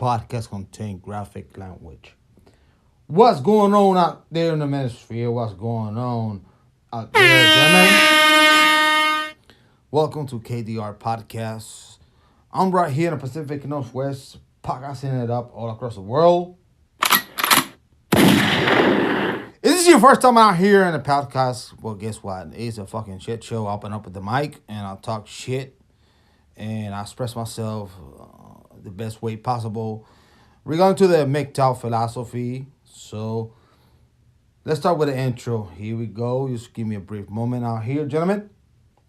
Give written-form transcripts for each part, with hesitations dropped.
podcast contain graphic language. What's going on out there in the manosphere? What's going on out there, gentlemen? Welcome to KDR podcast. I'm right here in the Pacific Northwest, podcasting it up all across the world. If this is your first time out here in the podcast, well, guess what? It's a fucking shit show. I'll open up with the mic and I'll talk shit and I express myself the best way possible. We're going to the MGTOW philosophy. So let's start with the intro. Here we go. Just give me a brief moment out here, gentlemen,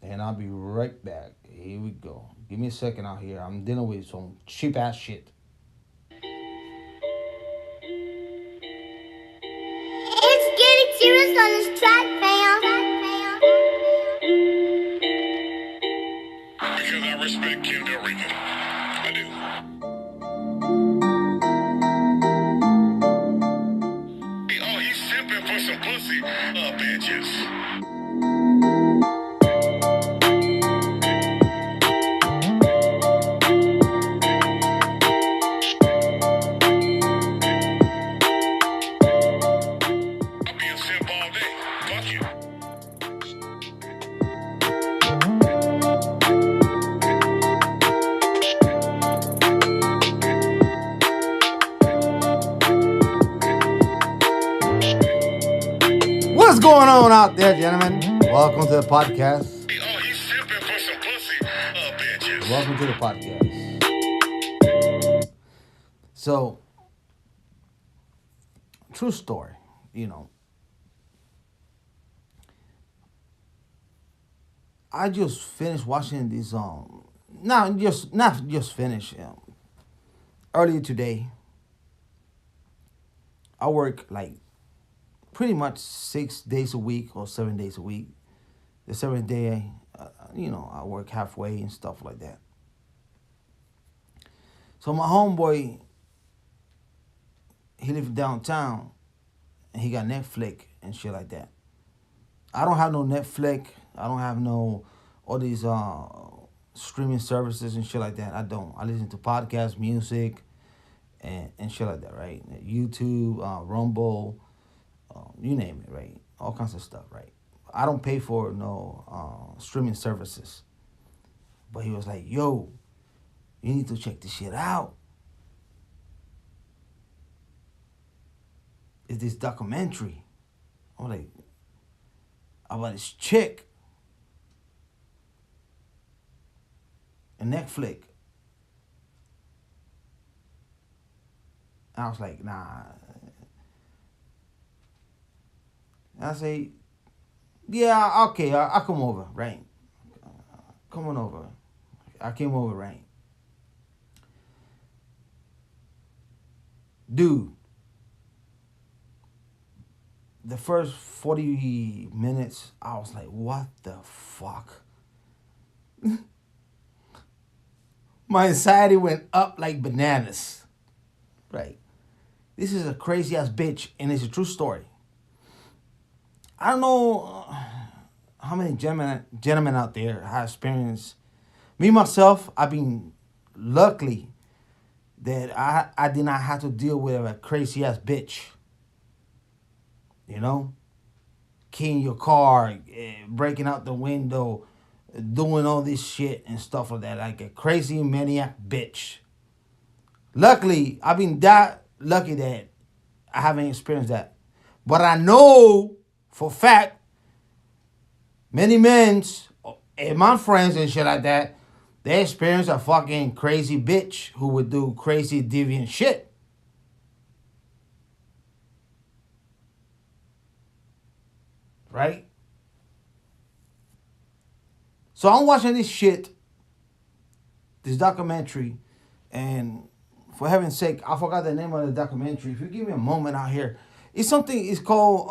and I'll be right back. Here we go. Give me a second out here. I'm dealing with some cheap ass shit. It's getting serious on this track, fam. Because I respect KDR. I do. Oh, he's simping for some pussy, bitches. I'll be a simp all day. Fuck you. What's going on out there, gentlemen? Welcome to the podcast. Oh, he's simping for some pussy, bitches. Welcome to the podcast. So, true story, I just finished watching this not just finished earlier today. I work like pretty much 6 days a week or 7 days a week. The 7th day, I work halfway and stuff like that. So my homeboy, he lives downtown, and he got Netflix and shit like that. I don't have no Netflix. I don't have no all these streaming services and shit like that. I don't. I listen to podcasts, music, and shit like that, right? YouTube, Rumble, you name it, right? All kinds of stuff, right? I don't pay for no streaming services. But he was like, yo, you need to check this shit out. It's this documentary. I'm like, about this chick and Netflix. And I was like, nah. And I say, yeah, okay, I'll come over, right? Come on over. I came over, right? Dude, the first 40 minutes, I was like, what the fuck? My anxiety went up like bananas. Right. This is a crazy ass bitch, and it's a true story. I don't know how many gentlemen out there have experienced. Me, myself, I've been lucky that I did not have to deal with a crazy ass bitch. Keying your car, breaking out the window, doing all this shit and stuff like that, like a crazy maniac bitch. Luckily, I've been that lucky that I haven't experienced that. But I know for a fact, many men and my friends and shit like that, they experience a fucking crazy bitch who would do crazy deviant shit. Right? So I'm watching this shit, this documentary, and for heaven's sake, I forgot the name of the documentary. If you give me a moment out here, it's called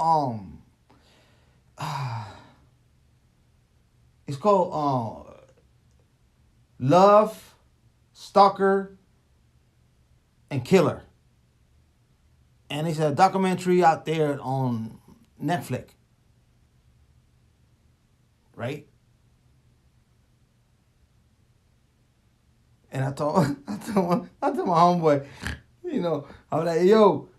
Love, Stalker, and Killer. And it's a documentary out there on Netflix. Right? And I told my homeboy, I'm like, yo,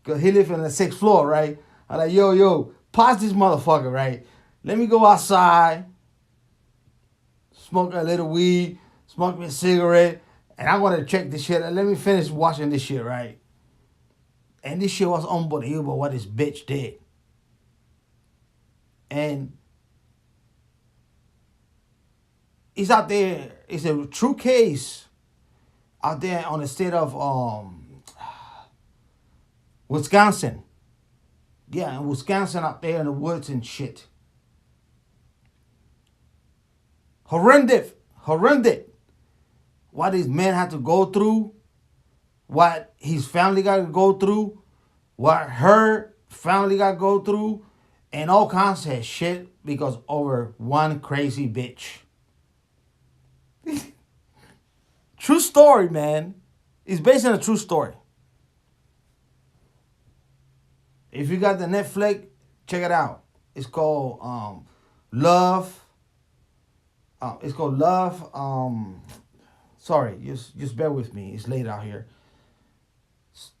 cause he live on the 6th floor, right? I'm like, yo, pause this motherfucker, right? Let me go outside, smoke a little weed, smoke me a cigarette, and I want to check this shit. Let me finish watching this shit, right? And this shit was unbelievable what this bitch did. And it's out there. It's a true case out there on the state of Wisconsin. Yeah, in Wisconsin out there in the woods and shit. Horrendous. What these men had to go through, what his family got to go through, what her family got to go through, and all kinds of shit because over one crazy bitch. True story, man. It's based on a true story. If you got the Netflix, check it out. It's called Love. It's called Love. Sorry, just bear with me. It's late out here.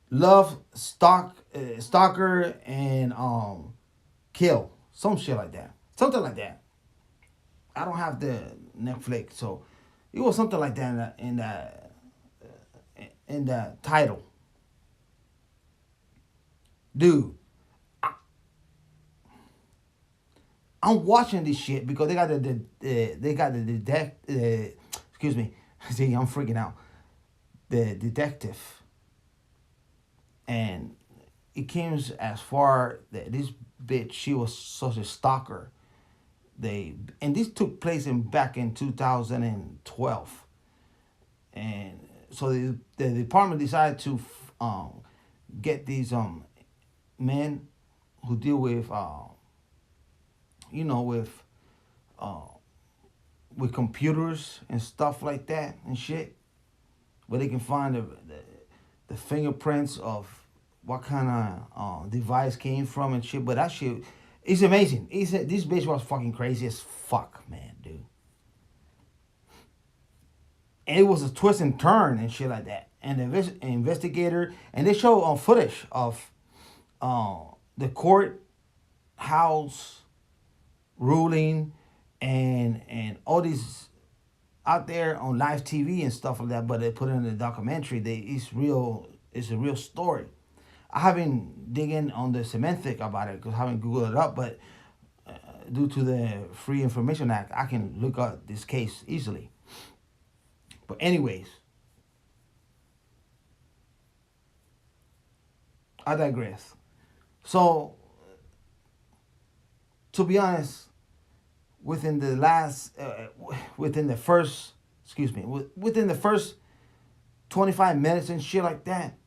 Love, Stalker, and Kill. Some shit like that. Something like that. I don't have the Netflix, so it was something like that in the title. Dude, I'm watching this shit because they got the detective. Excuse me. See, I'm freaking out. The detective, and it came as far that this bitch, she was such a stalker. And this took place back in 2012, and so the department decided to get these men who deal with uh, with computers and stuff like that and shit, where they can find the fingerprints of what kind of device came from and shit. But that shit is amazing. This bitch was fucking crazy as fuck, man, dude. And it was a twist and turn and shit like that. And the investigator, and they show on footage of the court house ruling and all these out there on live TV and stuff like that, but they put it in the documentary. It's a real story. I haven't digging on the semantic about it because I haven't Googled it up, but due to the Free Information Act, I can look up this case easily. But anyways, I digress. So, to be honest, within the first 25 minutes and shit like that,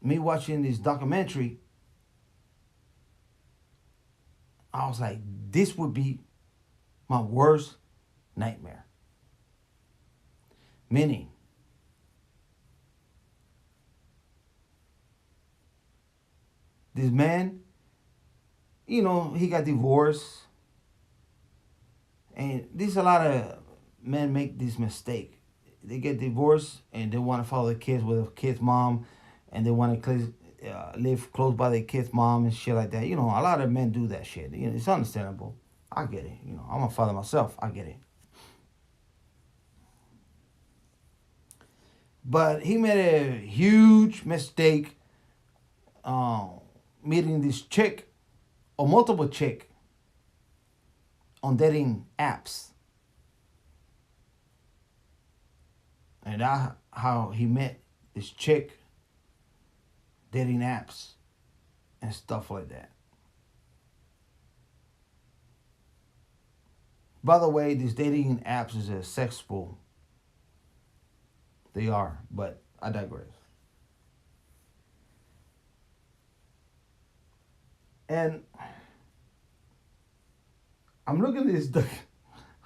me watching this documentary, I was like, this would be my worst nightmare. Meaning, this man, he got divorced. And there's a lot of men make this mistake. They get divorced and they want to follow the kids with a kid's mom, and they want to live close by their kid's mom and shit like that. A lot of men do that shit. It's understandable. I get it. I'm a father myself. I get it. But he made a huge mistake meeting this chick or multiple chick on dating apps. And that's how he met this chick, dating apps and stuff like that. By the way, these dating apps is a sex pool. They are, but I digress. And I'm looking at this.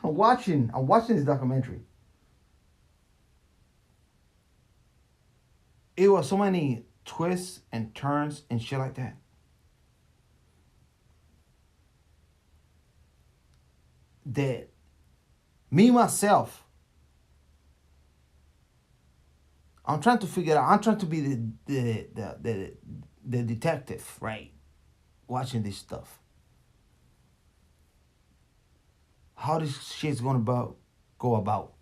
I'm watching this documentary. It was so many twists and turns and shit like that. That me myself, I'm trying to figure out. I'm trying to be the detective, right? Watching this stuff. How this shit's gonna go about?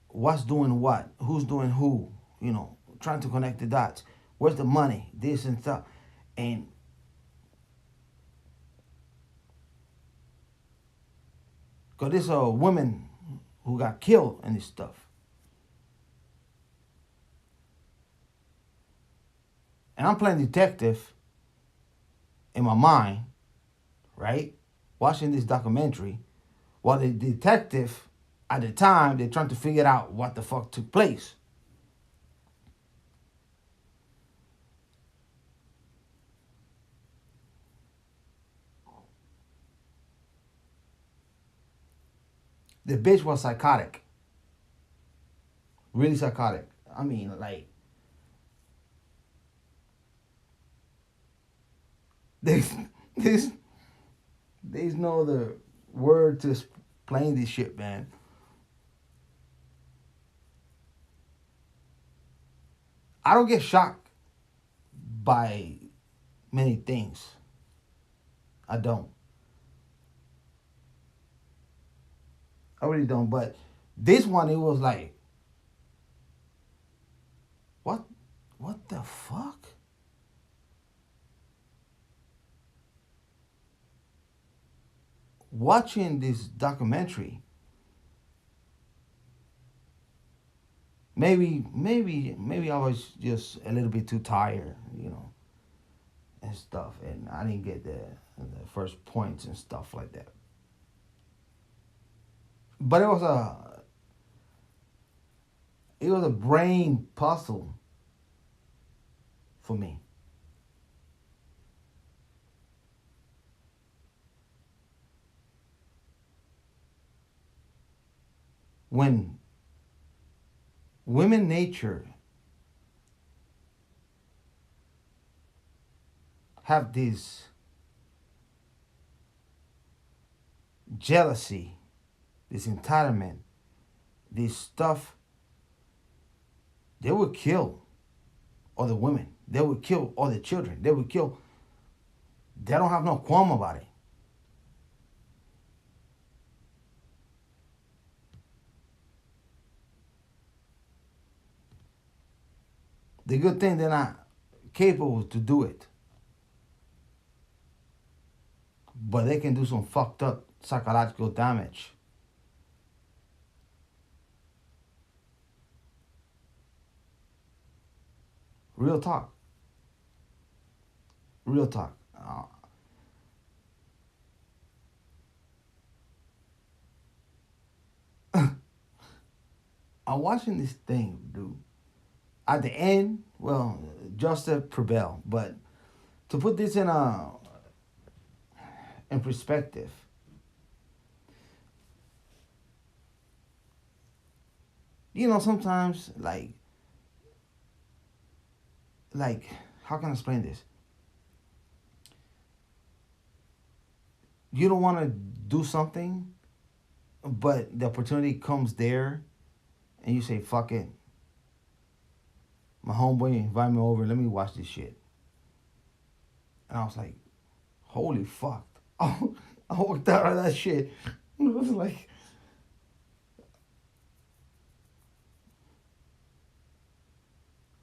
What's doing what? Who's doing who? You know, trying to connect the dots. Where's the money? This and stuff, and because there's a woman who got killed in this stuff, and I'm playing detective in my mind, right? Watching this documentary, while the detective at the time they're trying to figure out what the fuck took place. The bitch was psychotic, really psychotic. I mean, like there's there's there's no other word to explain this shit, man. I don't get shocked by many things. I don't. I really don't. But this one, it was like, what? What the fuck? Watching this documentary, maybe I was just a little bit too tired, you know, and stuff, and I didn't get the first points and stuff like that. But it was a brain puzzle for me. When women nature have this jealousy, this entitlement, this stuff, they would kill other women. They would kill other children. They would kill. They don't have no qualm about it. The good thing they're not capable to do it, but they can do some fucked up psychological damage. Real talk. Real talk. I'm watching this thing, dude. At the end, well, justice prevailed. But to put this in perspective, you know, sometimes like how can I explain this? You don't want to do something, but the opportunity comes there, and you say, "Fuck it." My homeboy invited me over. Let me watch this shit. And I was like, "Holy fuck!" Oh, I walked out of that shit. It was like,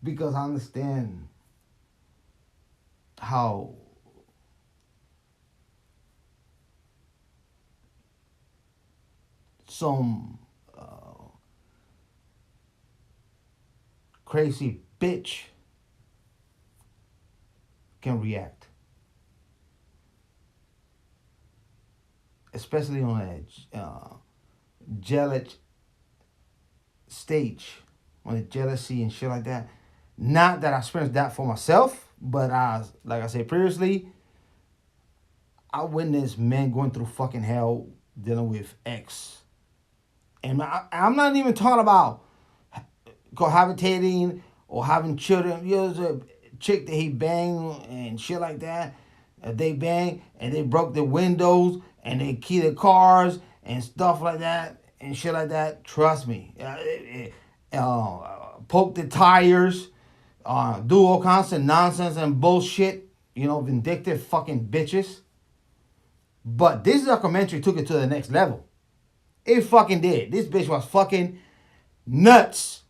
because I understand how some crazy bitch can react, especially on a jealous stage, on a jealousy and shit like that. Not that I experienced that for myself, but like I said previously, I witnessed men going through fucking hell dealing with ex. And I'm not even talking about cohabitating or having children. You know, there's a chick that he banged and shit like that. They banged and they broke the windows and they keyed the cars and stuff like that and shit like that. Trust me. poke the tires, do all kinds of nonsense and bullshit. You know, vindictive fucking bitches. But this documentary took it to the next level. It fucking did. This bitch was fucking nuts.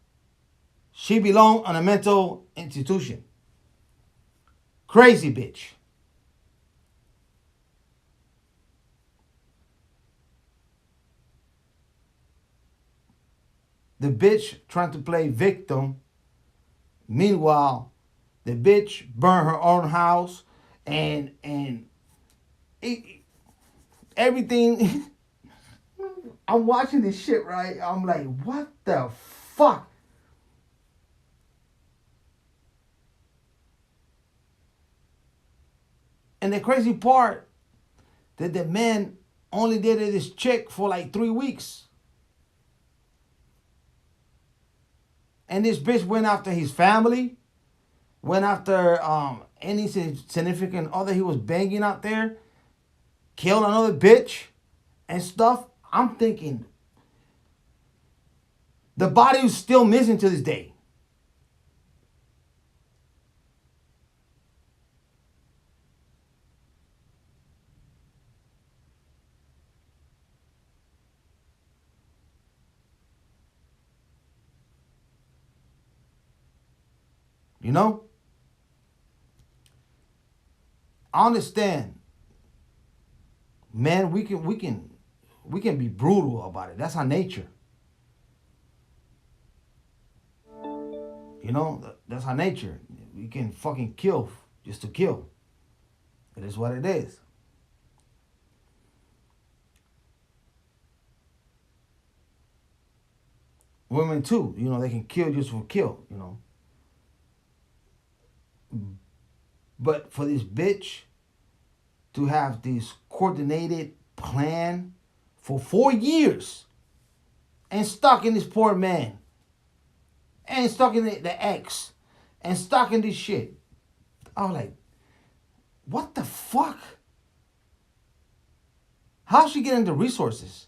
She belonged on a mental institution. Crazy bitch. The bitch trying to play victim. Meanwhile, the bitch burned her own house and everything. I'm watching this shit, right? I'm like, what the fuck? And the crazy part that the man only dated this chick for like 3 weeks. And this bitch went after his family, went after any significant other he was banging out there, killed another bitch and stuff. I'm thinking the body is still missing to this day. You know? I understand. Man, we can be brutal about it. That's our nature. You know, that's our nature. We can fucking kill just to kill. It is what it is. Women too, you know, they can kill just for kill, you know. But for this bitch to have this coordinated plan for 4 years and stalking this poor man and stalking the ex and stalking this shit, I was like, what the fuck? How's she getting the resources?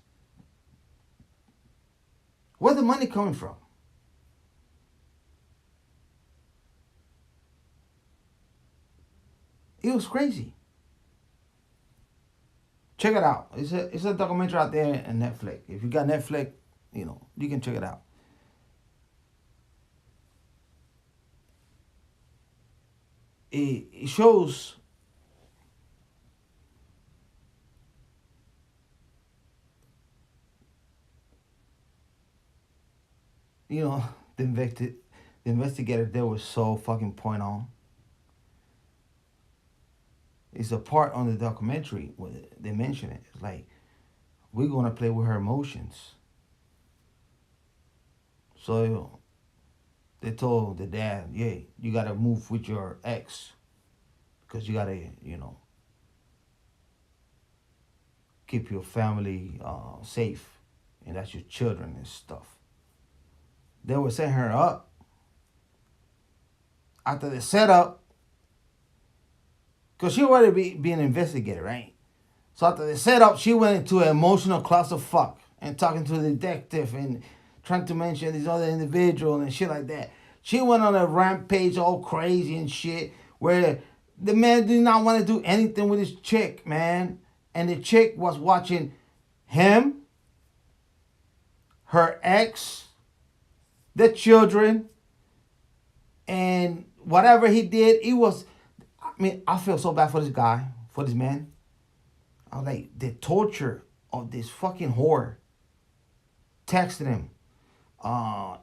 Where's the money coming from? It was crazy. Check it out. It's a documentary out there on Netflix. If you got Netflix, you know, you can check it out. It shows you know the investigator there was so fucking point on. It's a part on the documentary where they mention it. It's like, we're gonna play with her emotions. So they told the dad, yeah, you gotta move with your ex. Because you gotta, you know, keep your family safe. And that's your children and stuff. They were setting her up. After the setup, because she already being investigated, right? So after the setup, she went into an emotional clusterfuck and talking to the detective and trying to mention this other individual and shit like that. She went on a rampage all crazy and shit where the man did not want to do anything with his chick, man. And the chick was watching him, her ex, the children, and whatever he did, it was, I mean, I feel so bad for this guy, for this man. I was like, the torture of this fucking whore. Texting him,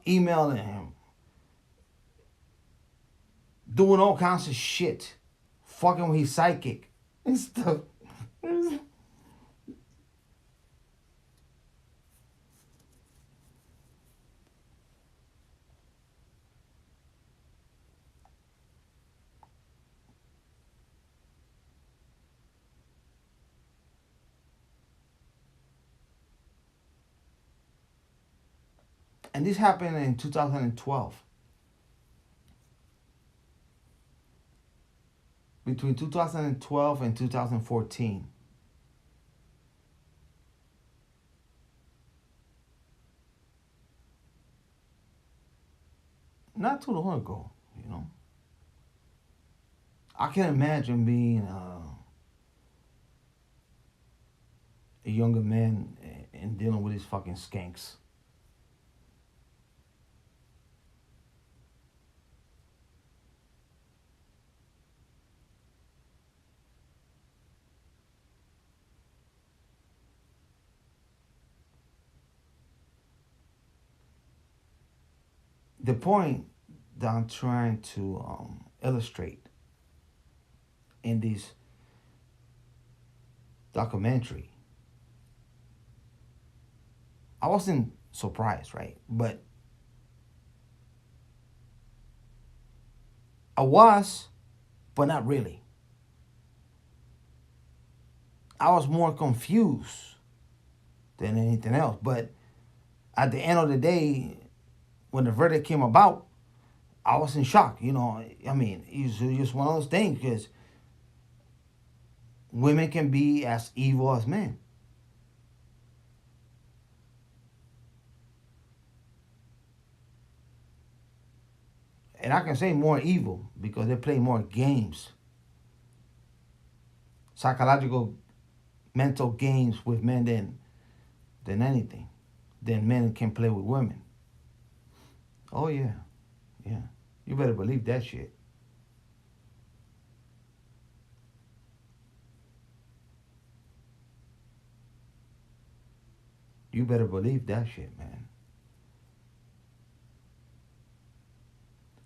emailing him, doing all kinds of shit, fucking with his psychic and stuff. And this happened in 2012. Between 2012 and 2014. not too long ago. You know, I can imagine being a younger man and dealing with these fucking skanks. The point that I'm trying to illustrate in this documentary, I wasn't surprised, right? But I was, but not really. I was more confused than anything else. But at the end of the day, when the verdict came about, I was in shock. You know, I mean, it's just one of those things because women can be as evil as men. And I can say more evil because they play more games, psychological, mental games with men than anything, than men can play with women. Oh yeah, yeah. You better believe that shit. You better believe that shit, man.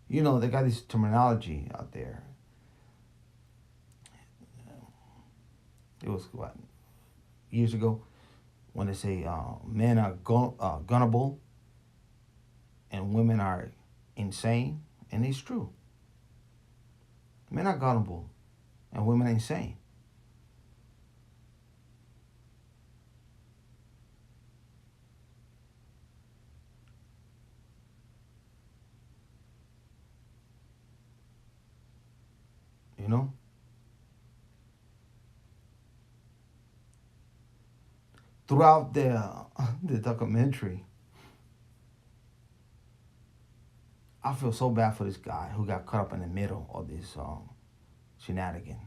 You know, they got this terminology out there. It was what, years ago when they say men are gunnable and women are insane, and it's true. Men are gunnable and women are insane. You know, throughout the the documentary, I feel so bad for this guy who got caught up in the middle of this shenanigan.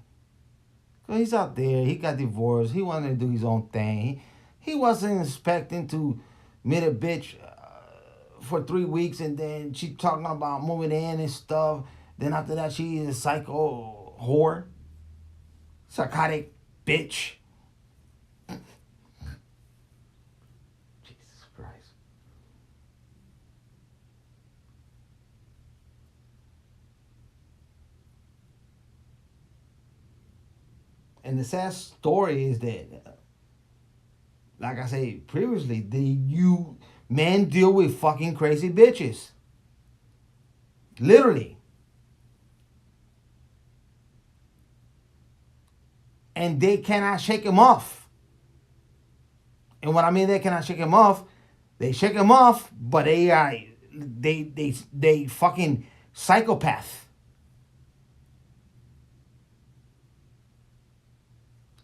Cause he's out there, he got divorced, he wanted to do his own thing. He wasn't expecting to meet a bitch for 3 weeks and then she talking about moving in and stuff. Then after that, she is a psycho whore, psychotic bitch. Jesus Christ. And the sad story is that, like I said previously, you men deal with fucking crazy bitches. Literally. And they cannot shake him off. And what I mean they cannot shake him off, they shake him off, but they are they fucking psychopath.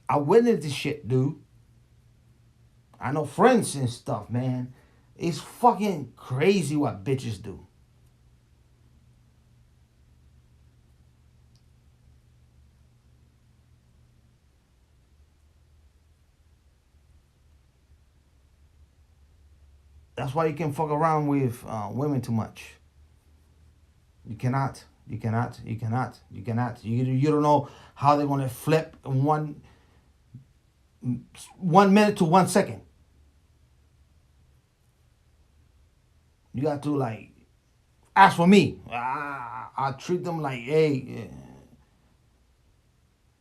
I witnessed this shit, dude. I know friends and stuff, man. It's fucking crazy what bitches do. That's why you can fuck around with women too much. You cannot. You cannot. You cannot. You cannot. You don't know how they're gonna flip in 1 minute to 1 second. You got to like. As for me, I treat them like, hey,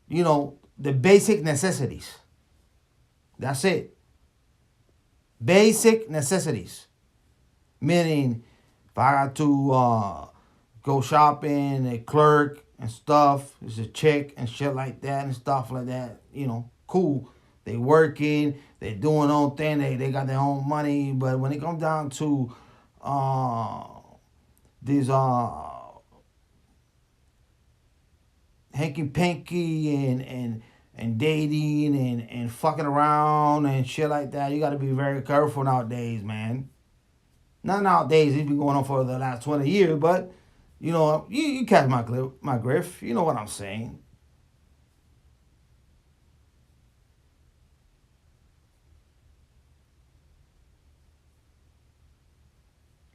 you know, the basic necessities. That's it. Basic necessities. Meaning, if I got to go shopping, a clerk and stuff, it's a chick and shit like that and stuff like that, you know, cool. They working, they doing their own thing, they got their own money. But when it comes down to these hanky panky and dating and fucking around and shit like that, you gotta be very careful nowadays, man. Not nowadays. It's been going on for the last 20 years, but you know, you catch my griff. You know what I'm saying.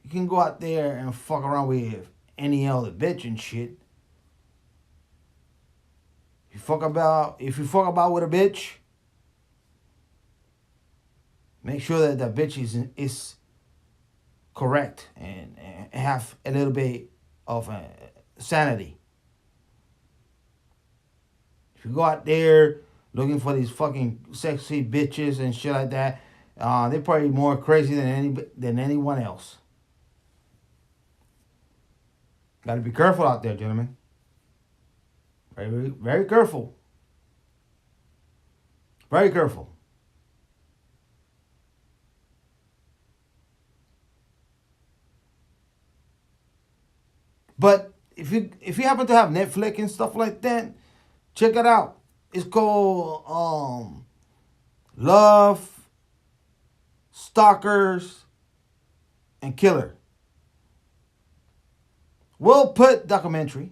You can go out there and fuck around with any other bitch and shit. If you fuck about with a bitch, make sure that that bitch is correct and have a little bit of sanity. If you go out there looking for these fucking sexy bitches and shit like that, they're probably more crazy than anyone else. Got to be careful out there, gentlemen. Very, very careful. Very careful. But if you happen to have Netflix and stuff like that, check it out. It's called Love, Stalkers, and Killer. Well put documentary.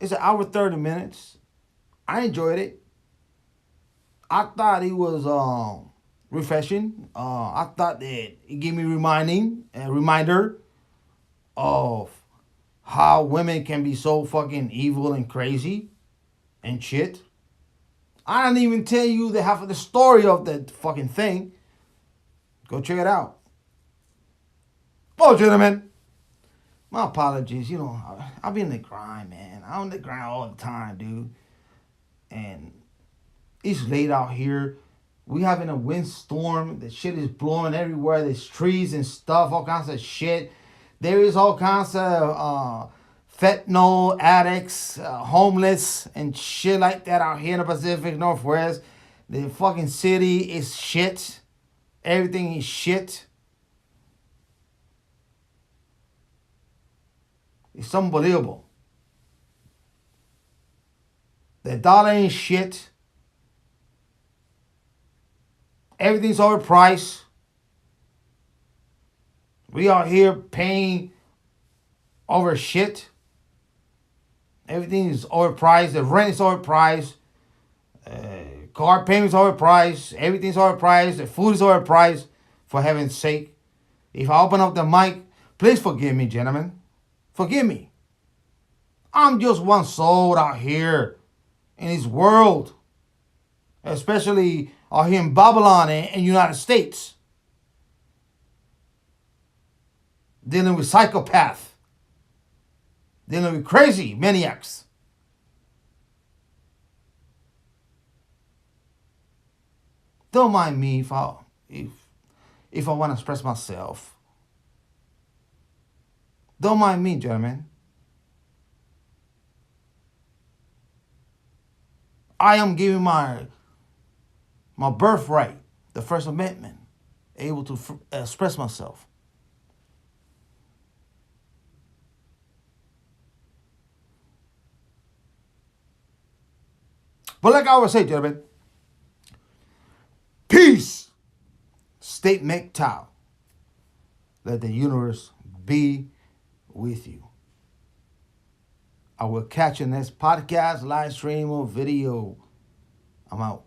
It's an hour 30 minutes. I enjoyed it. I thought it was refreshing. I thought that it gave me a reminder of how women can be so fucking evil and crazy and shit. I didn't even tell you the half of the story of that fucking thing. Go check it out. Oh, gentlemen, my apologies. You know, I've been in the grind, man. I'm in the grind all the time, dude. And it's late out here. We having a windstorm. The shit is blowing everywhere. There's trees and stuff, all kinds of shit. There is all kinds of fentanyl addicts, homeless, and shit like that out here in the Pacific Northwest. The fucking city is shit. Everything is shit. It's unbelievable. The dollar ain't shit. Everything's overpriced. We are here paying over shit. Everything is overpriced. The rent is overpriced. Car payments overpriced. Everything's overpriced. The food is overpriced. For heaven's sake. If I open up the mic, please forgive me, gentlemen. Forgive me. I'm just one soul out here in this world. Especially out here in Babylon and United States. Dealing with psychopaths. Dealing with crazy maniacs. Don't mind me if I want to express myself. Don't mind me, gentlemen. I am giving my birthright, the First Amendment, able to express myself. But like I always say, gentlemen, peace. State McTow. Let the universe be with you. I will catch you next podcast, live stream, or video. I'm out.